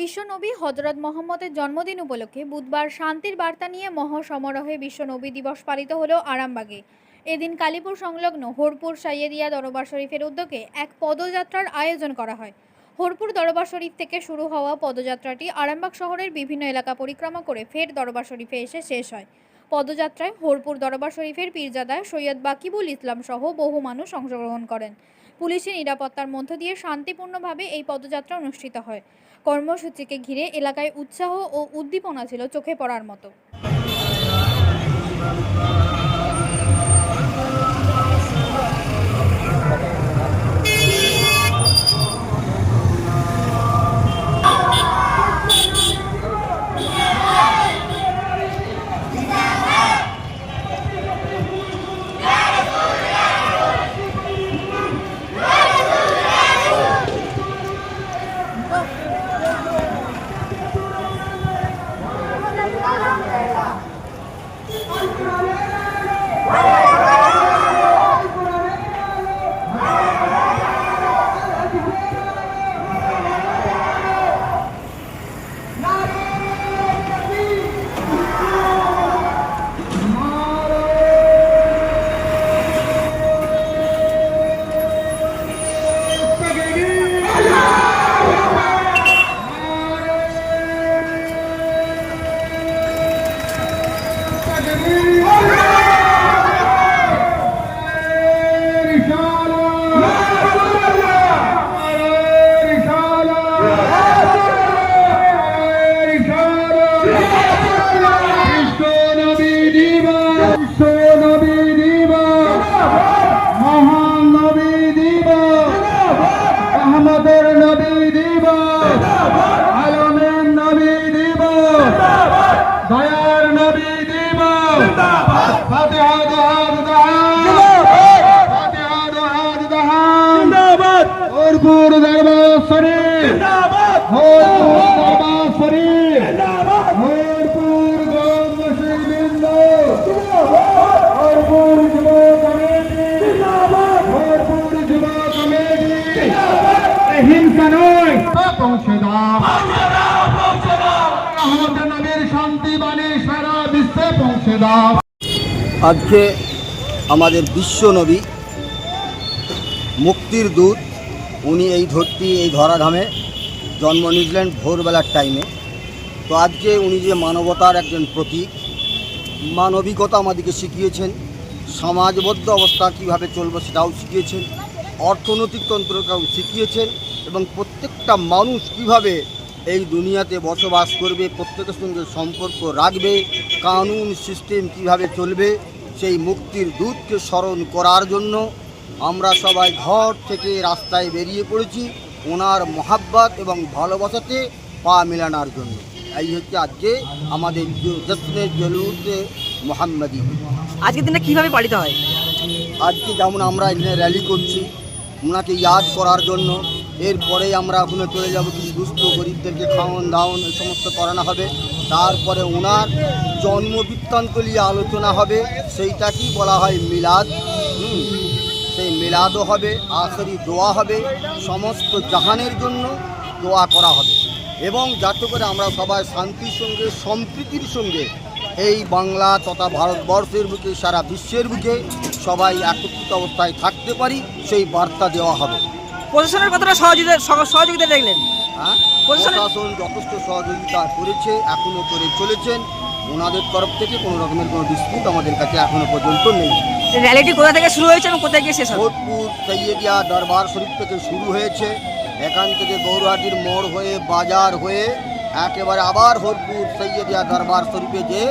বিশ্বনবী হজরত মোহাম্মদের জন্মদিন উপলক্ষে বুধবার শান্তির বার্তা নিয়ে মহাসমারোহে বিশ্বনবী দিবস পালিত হলো আরামবাগে। এদিন কালীপুর সংলগ্ন হরপুর সাইয়েদিয়া দরবার শরীফের উদ্যোগে এক পদযাত্রার আয়োজন করা হয়। হরপুর দরবার শরীফ থেকে শুরু হওয়া পদযাত্রাটি আরামবাগ শহরের বিভিন্ন এলাকা পরিক্রমা করে ফের দরবার শরীফে এসে শেষ হয়। পদযাত্রায় হরপুর দরবার শরীফের পীরজাদা সৈয়দ বাকিবুল ইসলাম সহ বহু মানুষ অংশগ্রহণ করেন। পুলিশের নিরাপত্তার মধ্য দিয়ে শান্তিপূর্ণভাবে এই পদযাত্রা অনুষ্ঠিত হয়। কর্মসূচিকে ঘিরে এলাকায় উৎসাহ ও উদ্দীপনা ছিল চোখে পড়ার মতো। দয়ার নবী দিবস ফাতিহা দুহাত জিন্দাবাদ হরপুর দরবার শরীফ জিন্দাবাদ হরপুর দরবার শরীফ জিন্দাবাদ হরপুর গণমুসলিমবৃন্দ জিন্দাবাদ হরপুর যুব কমিটি জিন্দাবাদ হরপুর যুব কমিটি জিন্দাবাদ হিংসা নয় পৌঁছে দাও আমাদের নবীর শান্তি বাণী সারা বিশ্বে পৌঁছে দাও। আজকে আমাদের বিশ্বনবী মুক্তির দূত, উনি এই ধরাধামে জন্ম নিয়েছিলেন ভোরবেলার টাইমে। তো আজকে উনি যে মানবতার একজন প্রতীক, মানবিকতা আমাদেরকে শিখিয়েছেন, সমাজবদ্ধ অবস্থা কীভাবে চলবে সেটাও শিখিয়েছেন, অর্থনৈতিক তন্ত্রটাও শিখিয়েছেন এবং প্রত্যেকটা মানুষ কিভাবে এই দুনিয়াতে বসবাস করবে, প্রত্যেকের সঙ্গে সম্পর্ক রাখবে, কানুন সিস্টেম কিভাবে চলবে, সেই মুক্তির দূতকে স্মরণ করার জন্য আমরা সবাই ঘর থেকে রাস্তায় বেরিয়ে পড়েছি ওনার মহাব্বত এবং ভালোবাসাতে পা মেলানোর জন্য। এই হচ্ছে আজকে আমাদের জশ্নে জলুসে মোহাম্মদী। আজকের দিনটা কীভাবে পালিত হয়? আজকে যেমন আমরা এখানে র্যালি করছি ওনাকে ইয়াদ করার জন্য, এরপরে আমরা ওখানে চলে যাব, কিছু দুস্থ গরিবদেরকে খাওয়ান দাওয়ান এই সমস্ত করানো হবে। তারপরে ওনার জন্মবৃত্তান্ত নিয়ে আলোচনা হবে, সেইটাকেই বলা হয় মিলাদ। সেই মিলাদও হবে, আখেরি দোয়া হবে, সমস্ত জাহানের জন্য দোয়া করা হবে এবং যাতে করে আমরা সবাই শান্তির সঙ্গে সম্প্রীতির সঙ্গে এই বাংলা তথা ভারতবর্ষের বুকে সারা বিশ্বের বুকে সবাই একত্রিত অবস্থায় থাকতে পারি, সেই বার্তা দেওয়া হবে। প্রশাসনের কতটা সহযোগিতা দেখলেন? হ্যাঁ, প্রশাসন যথেষ্ট সহযোগিতা করেছে, এখনও করে চলেছেন। ওনাদের তরফ থেকে কোনো রকমের কোনো ডিসপিউট আমাদের কাছে এখনো পর্যন্ত নেই। র্যালিটি কোথা থেকে শুরু হয়েছে এবং কোথায় গিয়ে শেষ হবে? হরপুর সাইয়েদিয়া দরবার শরীফ থেকে শুরু হয়েছে, এখান থেকে গৌরহাটির মোড় হয়ে বাজার হয়ে একেবারে আবার হরপুর সাইয়েদিয়া দরবার শরীফে যে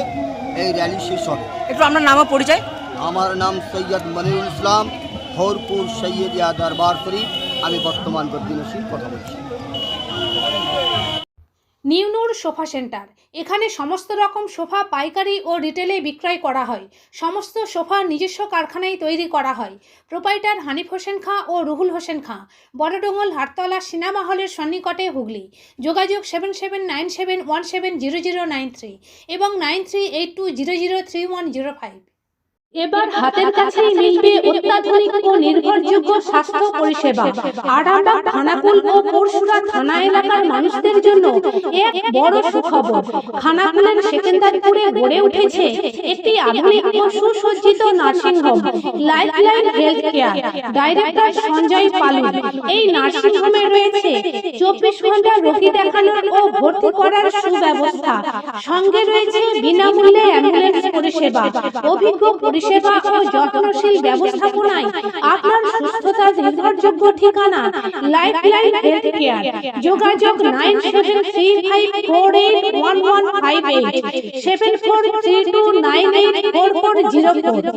এই র্যালি শেষ হবে। একটু আপনার নাম ও পরিচয়? আমার নাম সৈয়দ মনিরুল ইসলাম, হরপুর সাইয়েদিয়া দরবার শরীফ। আমি বর্তমান বদ্দিনশীল কথা বলছি। নিউ নূর সোফা সেন্টার, এখানে সমস্ত রকম সোফা পাইকারি ও রিটেলে বিক্রয় করা হয়। সমস্ত সোফা নিজস্ব কারখানায় তৈরি করা হয়। প্রোপাইটার হানিফ হোসেন খাঁ ও রুহুল হোসেন খাঁ, বড়ডোঙ্গল হাটতলা সিনেমা হলের সন্নিকটে, হুগলি। যোগাযোগ 7797170093 এবং 9382003105। এবার হাতের কাছেই মিলবে অত্যাধুনিক ও নির্ভরযোগ্য স্বাস্থ্য পরিষেবা। আরামবাগ, খানাকুল ও পরশুরা থানা এলাকার মানুষদের জন্য এক বড় সুখবর। খানাকুলের সেকেন্দারপুরে গড়ে উঠেছে একটি আধুনিক ও সুসজ্জিত nursing home, lifeline health care. Director Sanjay Palu. এই নার্সিং হোমে রয়েছে 24 ঘন্টা রোগী দেখানোর ও ভর্তি করার সুব্যবস্থা। সঙ্গে রয়েছে বিনামূল্যে অ্যাম্বুলেন্স পরিষেবা। অভিজ্ঞ পরিষেবা ও যত্নশীল ব্যবস্থাপনায় আপনার সুস্থতার নির্ভরযোগ্য ঠিকানা লাইফলাইন হেলথ কেয়ার। যোগাযোগ 9735481158 7432984404।